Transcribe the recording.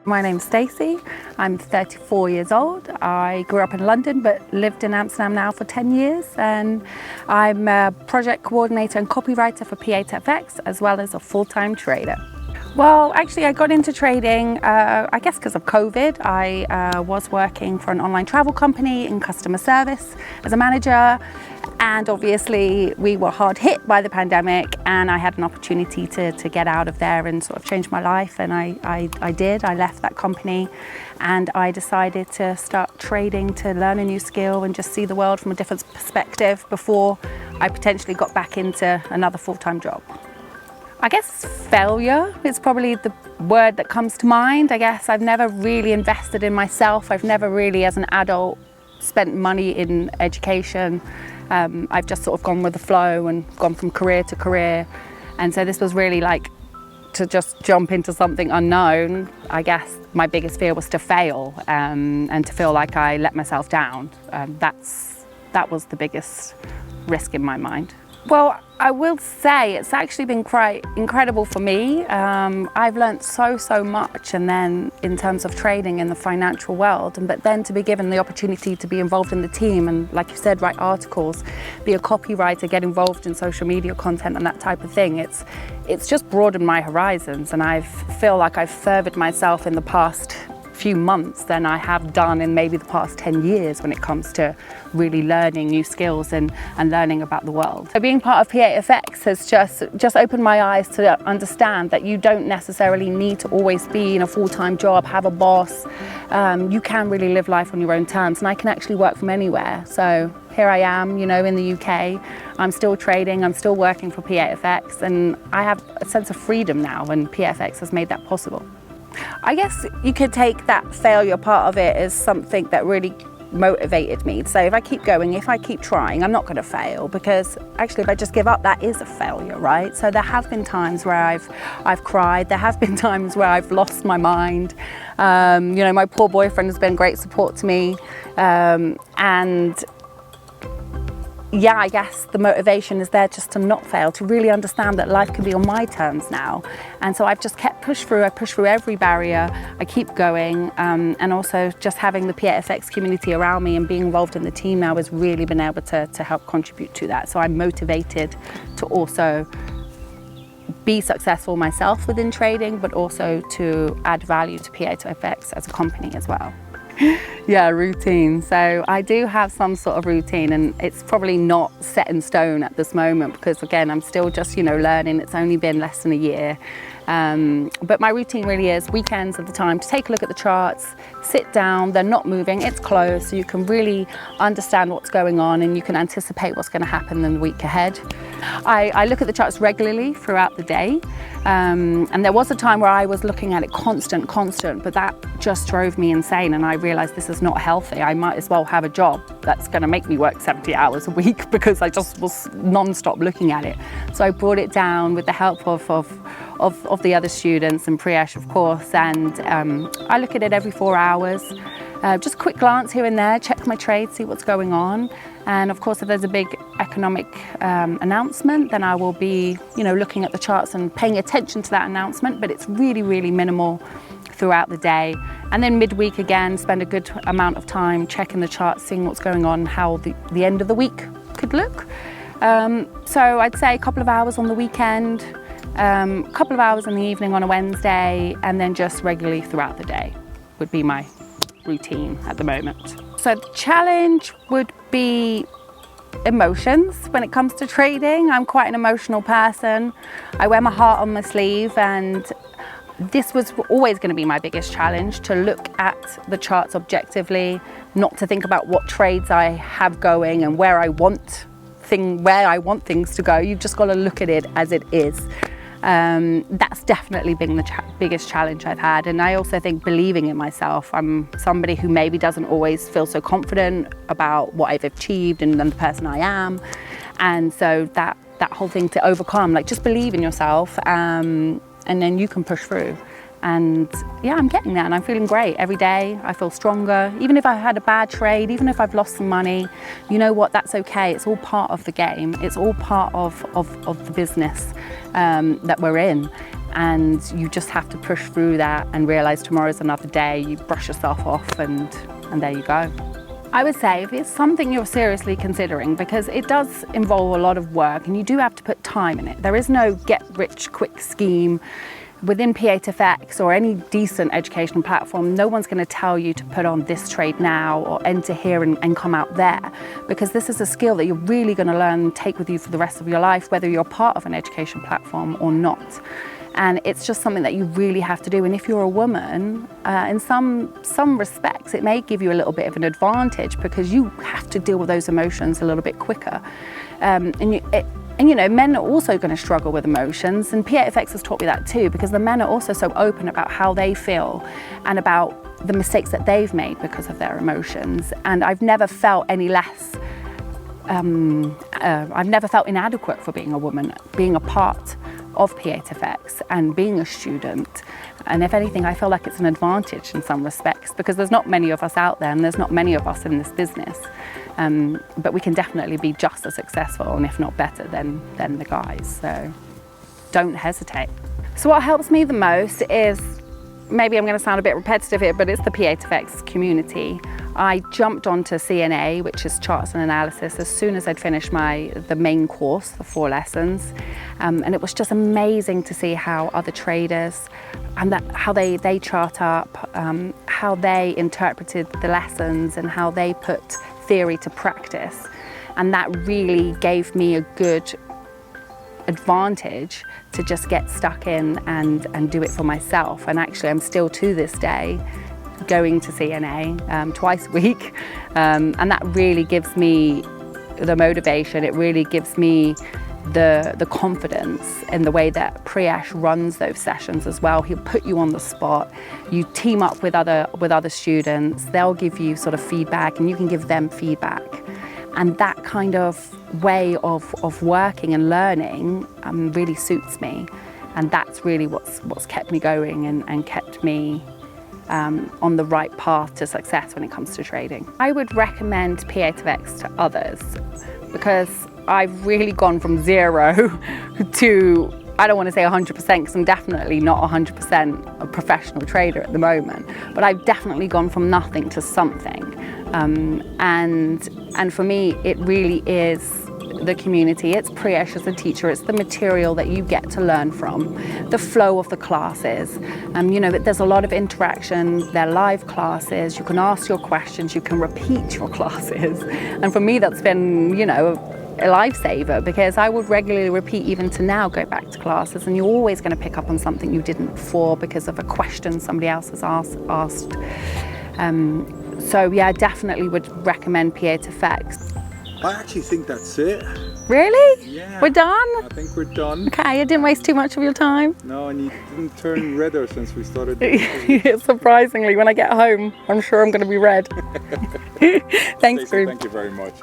My name's Stacey. I'm 34 years old. I grew up in London but lived in Amsterdam now for 10 years, and I'm a project coordinator and copywriter for P8FX as well as a full-time trader. Well, actually I got into trading, I guess because of COVID. I was working for an online travel company in customer service as a manager, and obviously we were hard hit by the pandemic, and I had an opportunity to get out of there and sort of change my life, and I did. I left that company and I decided to start trading to learn a new skill and just see the world from a different perspective before I potentially got back into another full-time job. I guess failure is probably the word that comes to mind. I guess I've never really invested in myself. I've never really, as an adult, spent money in education. I've just sort of gone with the flow and gone from career to career. And so this was really like to just jump into something unknown. I guess my biggest fear was to fail and to feel like I let myself down. That was the biggest risk in my mind. Well, I will say it's actually been quite incredible for me. I've learned so much, and then in terms of trading in the financial world, but then to be given the opportunity to be involved in the team and, like you said, write articles, be a copywriter, get involved in social media content and that type of thing. It's just broadened my horizons, and I feel like I've furthered myself in the past few months than I have done in maybe the past 10 years when it comes to really learning new skills and learning about the world. So being part of P8FX has just opened my eyes to understand that you don't necessarily need to always be in a full-time job, have a boss. You can really live life on your own terms, and I can actually work from anywhere. So here I am, in the UK. I'm still trading, I'm still working for P8FX, and I have a sense of freedom now, and P8FX has made that possible. I guess you could take that failure part of it as something that really motivated me. So if I keep going, if I keep trying, I'm not going to fail, because actually if I just give up, that is a failure, right? So there have been times where I've cried, there have been times where I've lost my mind. My poor boyfriend has been great support to me, and yeah, I guess the motivation is there just to not fail, to really understand that life can be on my terms now. And so I've just kept push through. I push through every barrier. I keep going, and also just having the P8FX community around me and being involved in the team now has really been able to help contribute to that. So I'm motivated to also be successful myself within trading, but also to add value to P8FX as a company as well. Yeah, routine. So I do have some sort of routine, and it's probably not set in stone at this moment because, again, I'm still just, learning. It's only been less than a year. But my routine really is weekends at the time to take a look at the charts, sit down, they're not moving, it's closed, so you can really understand what's going on and you can anticipate what's going to happen in the week ahead. I look at the charts regularly throughout the day, and there was a time where I was looking at it constant, but that just drove me insane, and I realized this is not healthy. I might as well have a job that's going to make me work 70 hours a week because I just was non-stop looking at it. So I brought it down with the help of the other students and Priyesh, of course, and I look at it every 4 hours. Just a quick glance here and there, check my trade, see what's going on. And of course, if there's a big economic announcement, then I will be, looking at the charts and paying attention to that announcement, but it's really, really minimal throughout the day. And then midweek again, spend a good amount of time checking the charts, seeing what's going on, how the end of the week could look. So I'd say a couple of hours on the weekend, a couple of hours in the evening on a Wednesday, and then just regularly throughout the day would be my routine at the moment. So the challenge would be emotions when it comes to trading. I'm quite an emotional person. I wear my heart on my sleeve, and this was always going to be my biggest challenge, to look at the charts objectively, not to think about what trades I have going and where I want things to go. You've just got to look at it as it is. That's definitely been the biggest challenge I've had, and I also think believing in myself. I'm somebody who maybe doesn't always feel so confident about what I've achieved and the person I am, and so that whole thing to overcome, like, just believe in yourself, and then you can push through. And yeah, I'm getting there and I'm feeling great. Every day I feel stronger. Even if I've had a bad trade, even if I've lost some money, you know what, that's okay. It's all part of the game. It's all part of the business that we're in. And you just have to push through that and realize tomorrow's another day. You brush yourself off and there you go. I would say if it's something you're seriously considering, because it does involve a lot of work and you do have to put time in it. There is no get rich quick scheme. Within P8FX or any decent educational platform, no one's going to tell you to put on this trade now or enter here and come out there, because this is a skill that you're really going to learn and take with you for the rest of your life, whether you're part of an education platform or not. And it's just something that you really have to do. And if you're a woman, in some respects, it may give you a little bit of an advantage because you have to deal with those emotions a little bit quicker. And you know, men are also going to struggle with emotions, and P8FX has taught me that too, because the men are also so open about how they feel and about the mistakes that they've made because of their emotions. And I've never felt any less, I've never felt inadequate for being a woman, being a part of P8FX and being a student. And if anything, I feel like it's an advantage in some respects, because there's not many of us out there and there's not many of us in this business. But we can definitely be just as successful, and if not better, than the guys. So don't hesitate. So what helps me the most is, maybe I'm going to sound a bit repetitive here, but it's the P8FX community. I jumped onto CNA, which is charts and analysis, as soon as I'd finished the main course, the 4 lessons. And it was just amazing to see how other traders and how they chart up, how they interpreted the lessons and how they put theory to practice. And that really gave me a good advantage to just get stuck in and do it for myself. And actually I'm still to this day going to CNA twice a week, and that really gives me the motivation. It really gives me the confidence in the way that Priyesh runs those sessions as well. He'll put you on the spot. You team up with other students. They'll give you sort of feedback and you can give them feedback. And that kind of way of working and learning really suits me. And that's really what's kept me going and kept me on the right path to success when it comes to trading. I would recommend P8FX to others because I've really gone from 0 to, I don't want to say 100% because I'm definitely not 100% a professional trader at the moment, but I've definitely gone from nothing to something. And for me, it really is the community. It's Priyesh as a teacher. It's the material that you get to learn from, the flow of the classes. You know, there's a lot of interaction. They're live classes. You can ask your questions. You can repeat your classes. And for me, that's been, you know, a lifesaver, because I would regularly repeat, even to now, go back to classes, and you're always going to pick up on something you didn't before because of a question somebody else has asked. So yeah, I definitely would recommend P8FX. I actually think that's it. Really? Yeah. We're done? I think we're done. Okay, I didn't waste too much of your time. No, and you didn't turn redder since we started. Surprisingly, when I get home, I'm sure I'm going to be red. Thanks, Stacey, thank you very much.